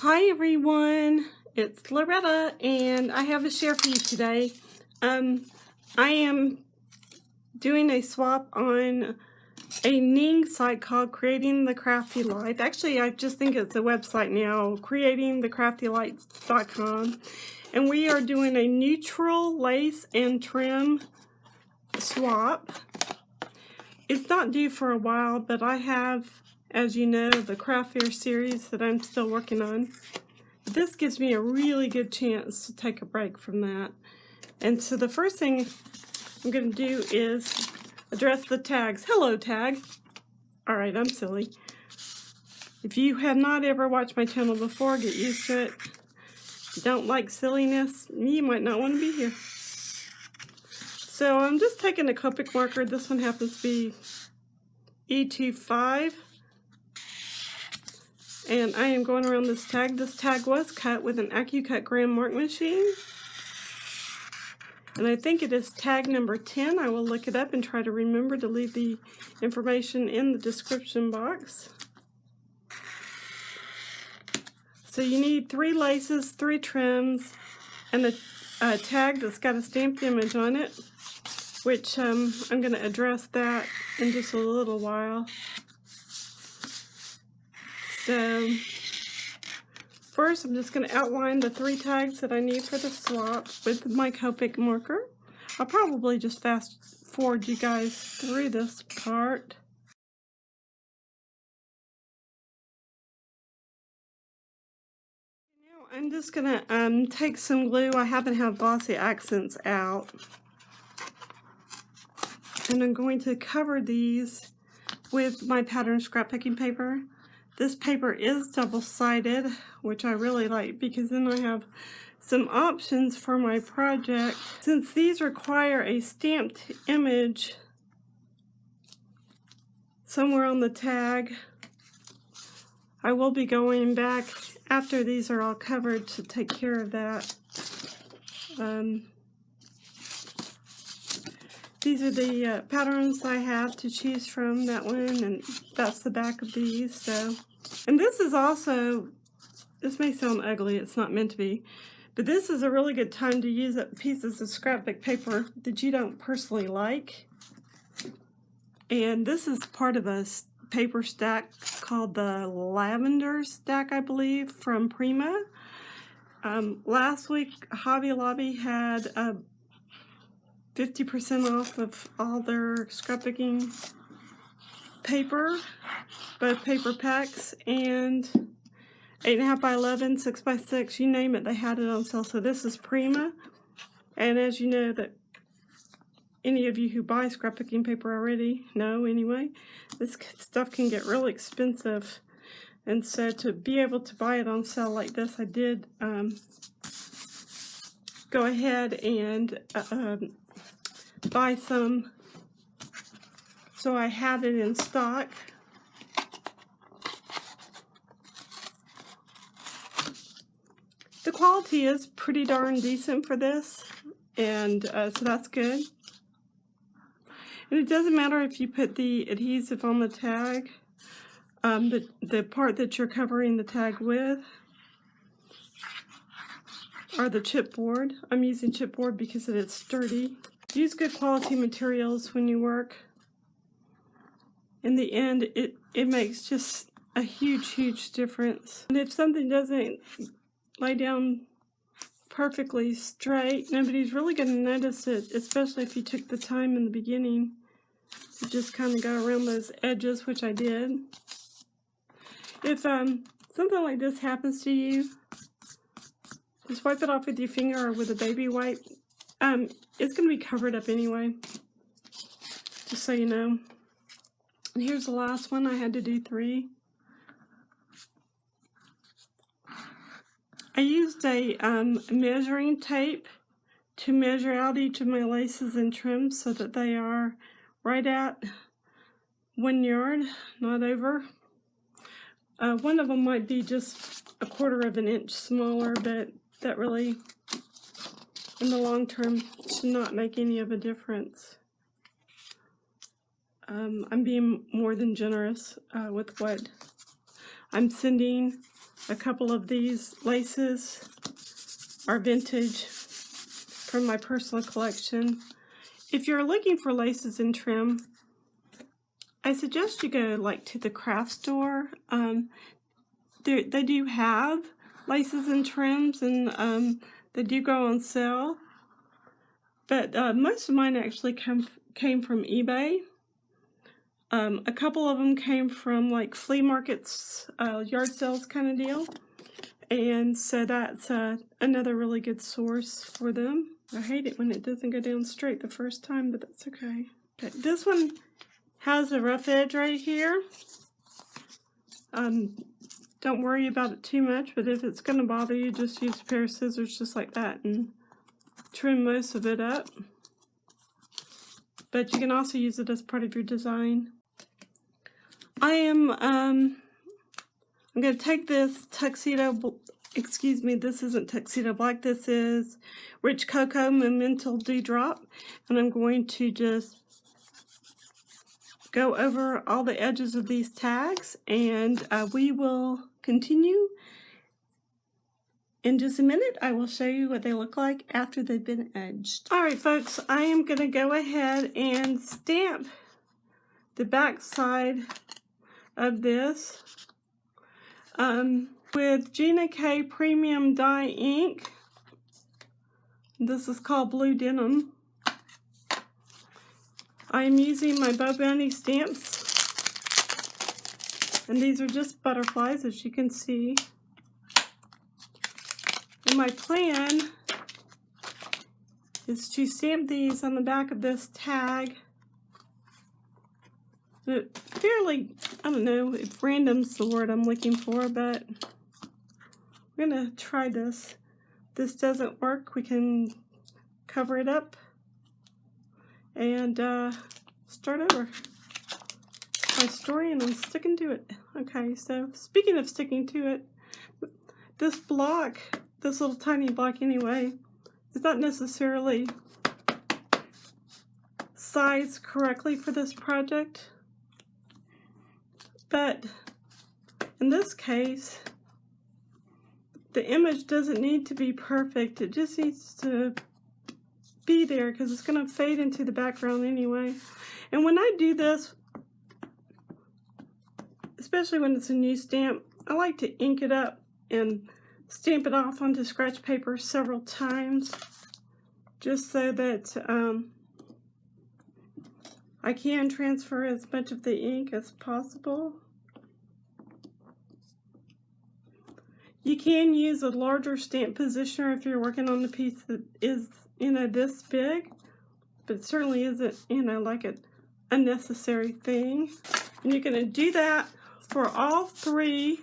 Hi everyone, it's Loretta and I have a share for you today. I am doing a swap on a Ning site called Creating the Crafty Life. Actually, I just think it's a website now, creatingthecraftylife.com. And we are doing a neutral lace and trim swap. It's not due for a while, but I have, as you know, the craft fair series that I'm still working on. This gives me a really good chance to take a break from that. And so the first thing I'm going to do is address the tags. Hello, tag. All right, I'm silly. If you have not ever watched my channel before, get used to it. If you don't like silliness, you might not want to be here. So I'm just taking a Copic marker. This one happens to be E25. And I am going around this tag. This tag was cut with an AccuCut gram mark machine. And I think it is tag number 10. I will look it up and try to remember to leave the information in the description box. So you need 3 laces, 3 trims, and a tag that's got a stamped image on it, which I'm going to address that in just a little while. So first, I'm just going to outline the 3 tags that I need for the swap with my Copic marker. I'll probably just fast forward you guys through this part. Now I'm just going to take some glue. I happen to have glossy accents out. And I'm going to cover these with my pattern scrap picking paper. This paper is double-sided, which I really like because then I have some options for my project. Since these require a stamped image somewhere on the tag, I will be going back after these are all covered to take care of that. These are the patterns I have to choose from, that one, and that's the back of these. So, and this is also, this may sound ugly, it's not meant to be, but this is a really good time to use up pieces of scrapbook paper that you don't personally like. And this is part of a paper stack called the Lavender Stack, I believe, from Prima. Last week, Hobby Lobby had 50% off of all their scrapbooking paper, both paper packs and 8.5 by 11, 6 by 6, you name it, they had it on sale. So this is Prima, and as you know, that any of you who buy scrapbooking paper already know anyway, this stuff can get really expensive. And so to be able to buy it on sale like this, I did go ahead and buy some, so I had it in stock. The quality is pretty darn decent for this, and so that's good. And it doesn't matter if you put the adhesive on the tag, the part that you're covering the tag with, or the chipboard. I'm using chipboard because it is sturdy. Use good quality materials when you work. In the end, it makes just a huge difference. And if something doesn't lay down perfectly straight, nobody's really going to notice it, especially if you took the time in the beginning to just kind of go around those edges, which I did. If something like this happens to you, just wipe it off with your finger or with a baby wipe. It's going to be covered up anyway, just so you know. And here's the last one. I had to do 3. I used a measuring tape to measure out each of my laces and trims so that they are right at 1 yard, not over. One of them might be just 1/4 of an inch smaller, but that really, in the long term, should not make any of a difference. I'm being more than generous with what I'm sending A couple of these laces are vintage from my personal collection. If you're looking for laces and trim, I suggest you go like to the craft store. They do have laces and trims, and they do go on sale. But most of mine actually came from eBay. A couple of them came from like flea markets, yard sales kind of deal. And so that's another really good source for them. I hate it when it doesn't go down straight the first time, but that's okay. Okay, this one has a rough edge right here. Don't worry about it too much, but if it's going to bother you, just use a pair of scissors just like that and trim most of it up. But you can also use it as part of your design. I'm going to take this tuxedo, excuse me, this isn't tuxedo black, this is Rich Cocoa Memento Dewdrop, and I'm going to just go over all the edges of these tags, and we will continue in just a minute. I will show you what they look like after they've been edged. Alright folks, I am going to go ahead and stamp the back side of this with Gina K Premium Dye ink. This is called Blue Denim. I am using my Bow Bounty stamps, and these are just butterflies, as you can see. And my plan is to stamp these on the back of this tag. Fairly, I don't know if random's the word I'm looking for, but we're gonna try this. If this doesn't work, we can cover it up and start over my story, and I'm sticking to it. Okay, so speaking of sticking to it, this block, this little tiny block anyway, is not necessarily sized correctly for this project. But in this case, the image doesn't need to be perfect. It just needs to be there because it's going to fade into the background anyway. And when I do this, especially when it's a new stamp, I like to ink it up and stamp it off onto scratch paper several times, just so that I can transfer as much of the ink as possible. You can use a larger stamp positioner if you're working on a piece that is, this big, but it certainly isn't, like an unnecessary thing. And you're going to do that for all three.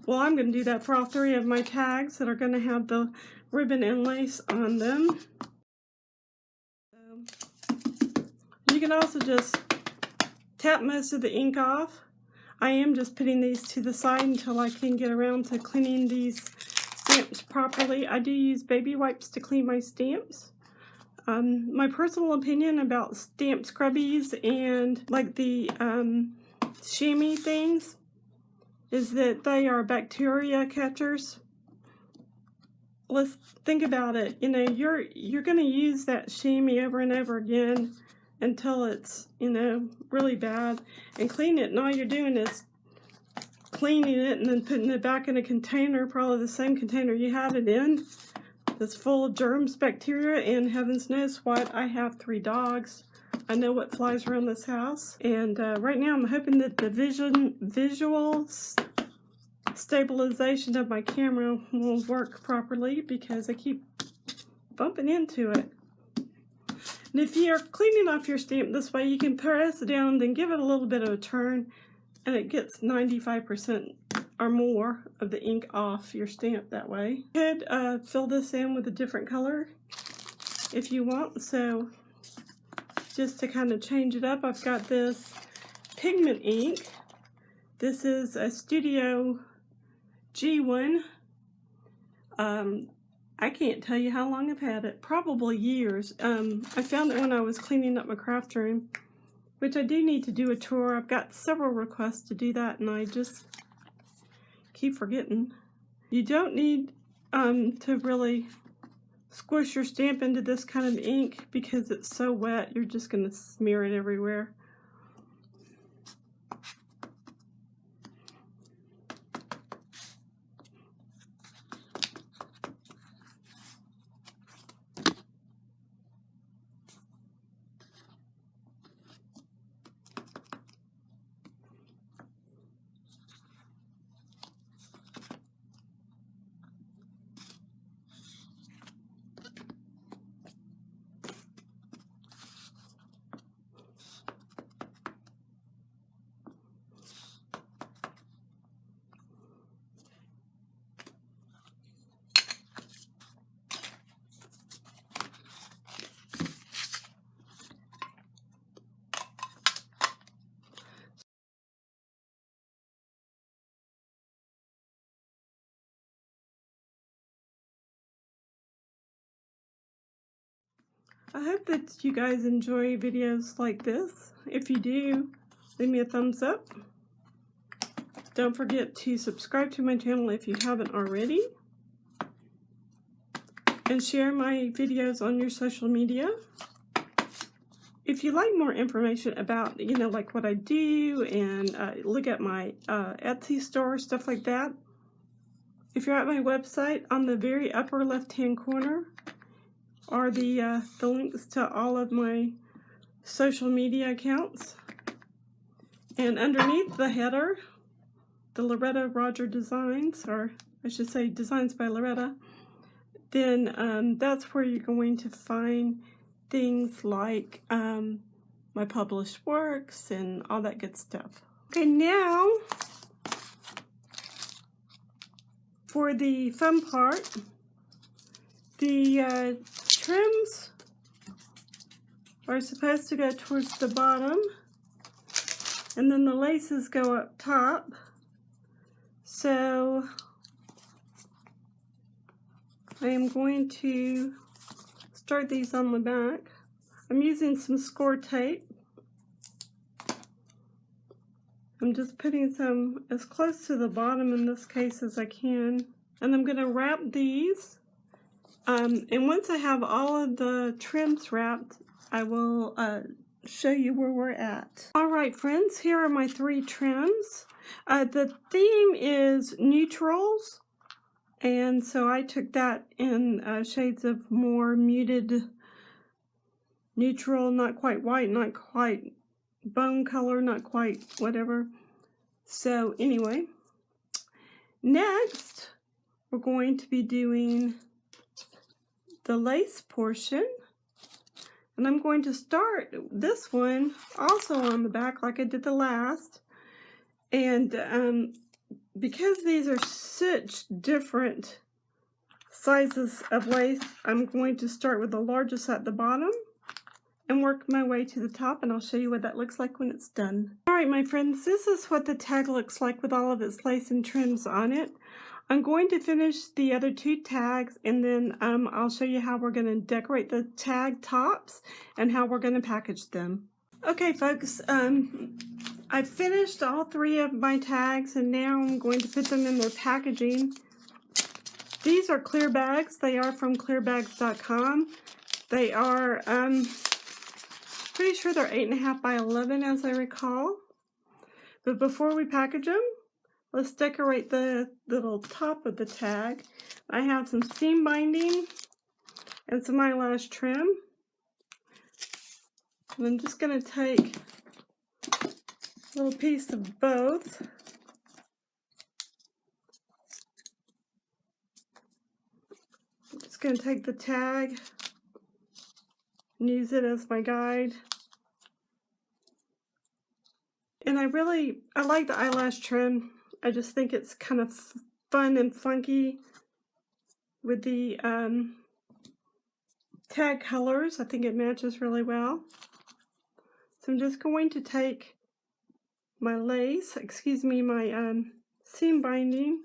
Well, I'm going to do that for all three of my tags that are going to have the ribbon and lace on them. You can also just tap most of the ink off. I am just putting these to the side until I can get around to cleaning these stamps properly. I do use baby wipes to clean my stamps. My personal opinion about stamp scrubbies and like the chamois things is that they are bacteria catchers. Let's think about it. You're going to use that chamois over and over again until it's, really bad, and clean it, and all you're doing is cleaning it and then putting it back in a container, probably the same container you had it in, that's full of germs, bacteria, and heavens knows what. I have 3 dogs. I know what flies around this house, and right now I'm hoping that the visual stabilization of my camera will work properly because I keep bumping into it. And if you're cleaning off your stamp this way, you can press it down, then give it a little bit of a turn, and it gets 95% or more of the ink off your stamp that way. You could fill this in with a different color if you want. So just to kind of change it up, I've got this pigment ink. This is a Studio G1. I can't tell you how long I've had it, probably years. I found it when I was cleaning up my craft room, which I do need to do a tour. I've got several requests to do that, and I just keep forgetting. You don't need to really squish your stamp into this kind of ink because it's so wet, you're just going to smear it everywhere. I hope that you guys enjoy videos like this. If you do, leave me a thumbs up. Don't forget to subscribe to my channel if you haven't already. And share my videos on your social media. If you like more information about, like what I do and look at my Etsy store, stuff like that. If you're at my website, on the very upper left-hand corner are the links to all of my social media accounts. And underneath the header, the Loretta Roger Designs, or I should say Designs by Loretta, then that's where you're going to find things like my published works and all that good stuff. Okay, now for the fun part. The trims are supposed to go towards the bottom, and then the laces go up top. So I am going to start these on the back. I'm using some score tape. I'm just putting some as close to the bottom in this case as I can. And I'm going to wrap these. And once I have all of the trims wrapped, I will show you where we're at. Alright friends, here are my 3 trims. The theme is neutrals, and so I took that in shades of more muted neutral, not quite white, not quite bone color, not quite whatever. So anyway, next we're going to be doing the lace portion, and I'm going to start this one also on the back like I did the last. And because these are such different sizes of lace, I'm going to start with the largest at the bottom and work my way to the top, and I'll show you what that looks like when it's done. Alright my friends, this is what the tag looks like with all of its lace and trims on it. I'm going to finish the other 2 tags, and then I'll show you how we're going to decorate the tag tops and how we're going to package them. Okay folks, I've finished all 3 of my tags, and now I'm going to put them in their packaging. These are clear bags. They are from clearbags.com. They are, pretty sure they're 8.5 by 11 as I recall. But before we package them, let's decorate the little top of the tag. I have some seam binding and some eyelash trim. And I'm just going to take a little piece of both. I'm just going to take the tag and use it as my guide. And I like the eyelash trim. I just think it's kind of fun and funky with the tag colors. I think it matches really well. So I'm just going to take my lace, my seam binding,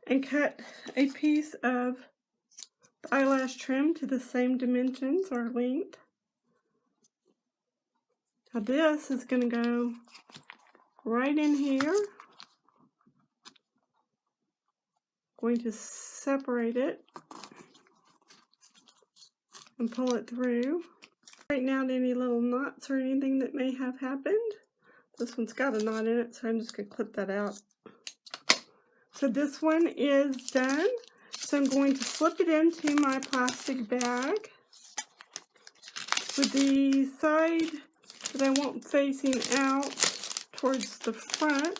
and cut a piece of the eyelash trim to the same dimensions or length. Now this is going to go right in here. going to separate it and pull it through. Straighten out any little knots or anything that may have happened. This one's got a knot in it, so I'm just going to clip that out. So this one is done. So I'm going to slip it into my plastic bag with the side that I want facing out towards the front.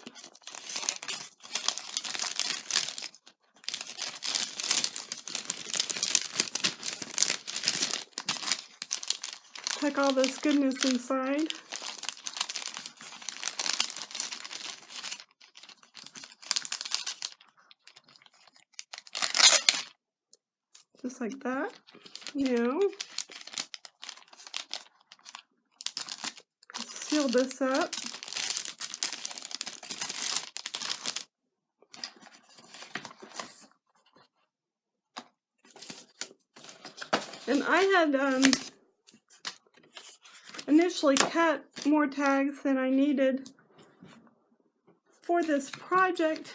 Tuck all this goodness inside. Just like that. Now, seal this up. And I had initially cut more tags than I needed for this project.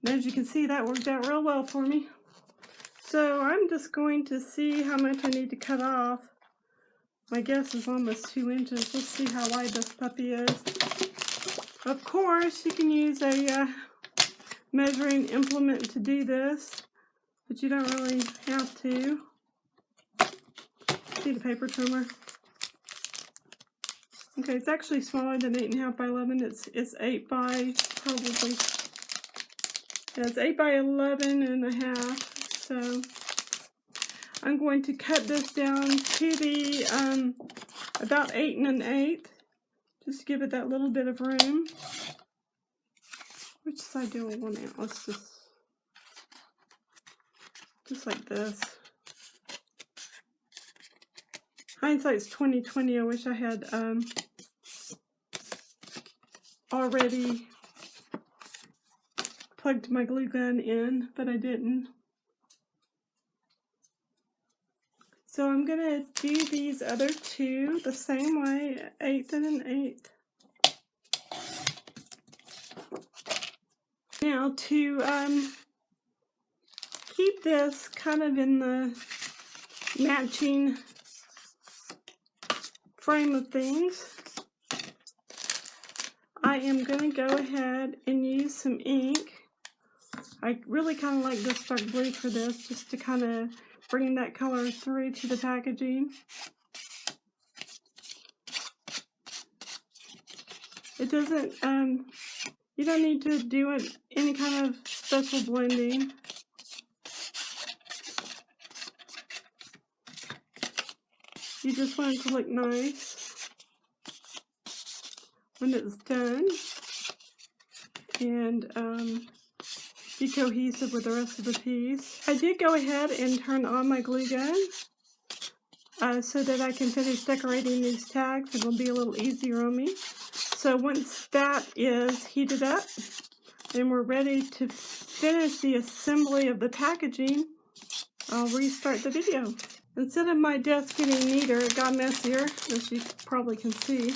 And as you can see, that worked out real well for me. So I'm just going to see how much I need to cut off. My guess is almost 2 inches. Let's see how wide this puppy is. Of course, you can use a measuring implement to do this, but you don't really have to. See the paper trimmer? Okay, it's actually smaller than 8.5 by 11. It's 8 by probably. Yeah, it's 8 by 11.5. So I'm going to cut this down to the about 8 1/8, just to give it that little bit of room. Which side do I want out? Let's just like this. Hindsight's 20/20. I wish I had already plugged my glue gun in, but I didn't. So I'm going to do these other two the same way, 1/8 and 1/8. Now to keep this kind of in the matching frame of things, I am going to go ahead and use some ink. I really kind of like this dark blue for this, just to kind of bring that color through to the packaging. It doesn't, you don't need to do any kind of special blending. You just want it to look nice when it's done, and be cohesive with the rest of the piece. I did go ahead and turn on my glue gun so that I can finish decorating these tags. It will be a little easier on me. So once that is heated up and we're ready to finish the assembly of the packaging, I'll restart the video. Instead of my desk getting neater, it got messier, as you probably can see.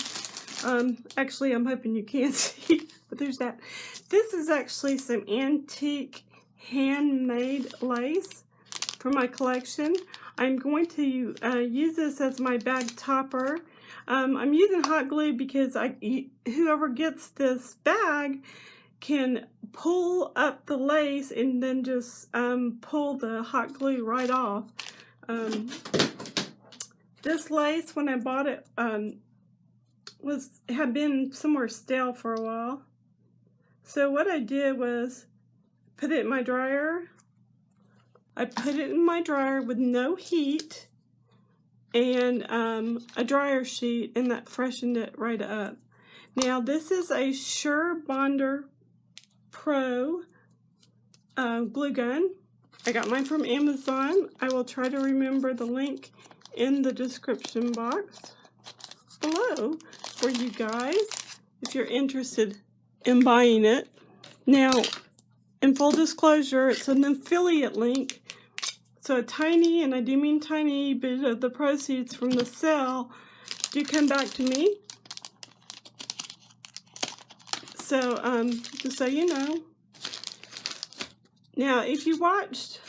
Actually, I'm hoping you can't see, but there's that. This is actually some antique handmade lace for my collection. I'm going to use this as my bag topper. I'm using hot glue because whoever gets this bag can pull up the lace and then just pull the hot glue right off. This lace, when I bought it, had been somewhere stale for a while. So what I did was put it in my dryer. I put it in my dryer with no heat and a dryer sheet, and that freshened it right up. Now this is a Sure Bonder Pro glue gun. I got mine from Amazon. I will try to remember the link in the description box below for you guys if you're interested in buying it. Now, in full disclosure, it's an affiliate link, so a tiny, and I do mean tiny, bit of the proceeds from the sale do come back to me. So just so you know. Now, if you watched,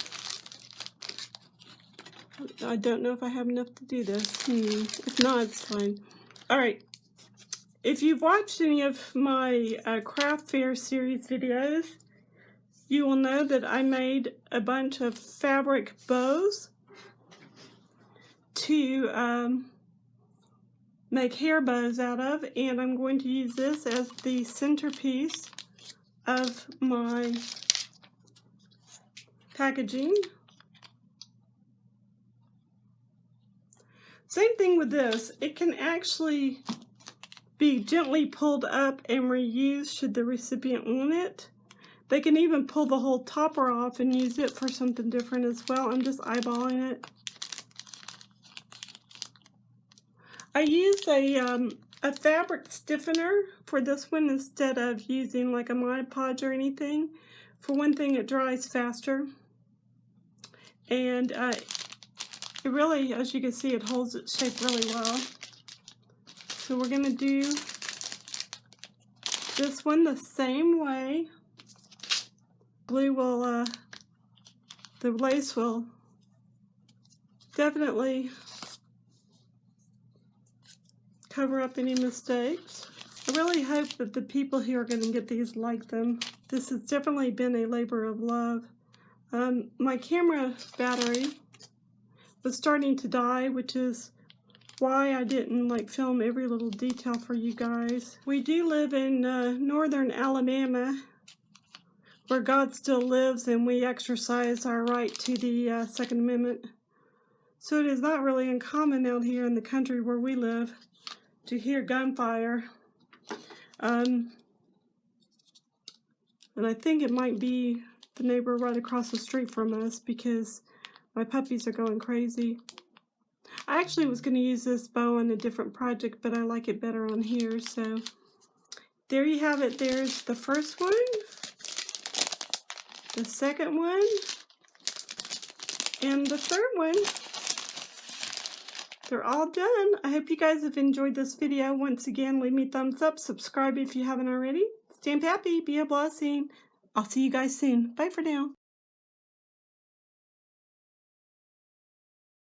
I don't know if I have enough to do this. If not, it's fine. All right. If you've watched any of my craft fair series videos, you will know that I made a bunch of fabric bows to make hair bows out of, and I'm going to use this as the centerpiece of my packaging. Same thing with this. It can actually be gently pulled up and reused should the recipient want it. They can even pull the whole topper off and use it for something different as well. I'm just eyeballing it. I used a fabric stiffener for this one instead of using like a Mod Podge or anything. For one thing, it dries faster. And it really, as you can see, it holds its shape really well. So we're going to do this one the same way. Blue will, the lace will definitely cover up any mistakes. I really hope that the people who are going to get these like them. This has definitely been a labor of love. My camera battery was starting to die, which is why I didn't film every little detail for you guys. We do live in northern Alabama, where God still lives, and we exercise our right to the Second Amendment. So it is not really uncommon out here in the country where we live to hear gunfire. And I think it might be the neighbor right across the street from us because my puppies are going crazy. I actually was going to use this bow on a different project, but I like it better on here. So there you have it. There's the first one, the second one, and the third one. They're all done. I hope you guys have enjoyed this video. Once again, leave me a thumbs up, subscribe if you haven't already. Stay happy, be a blessing. I'll see you guys soon. Bye for now.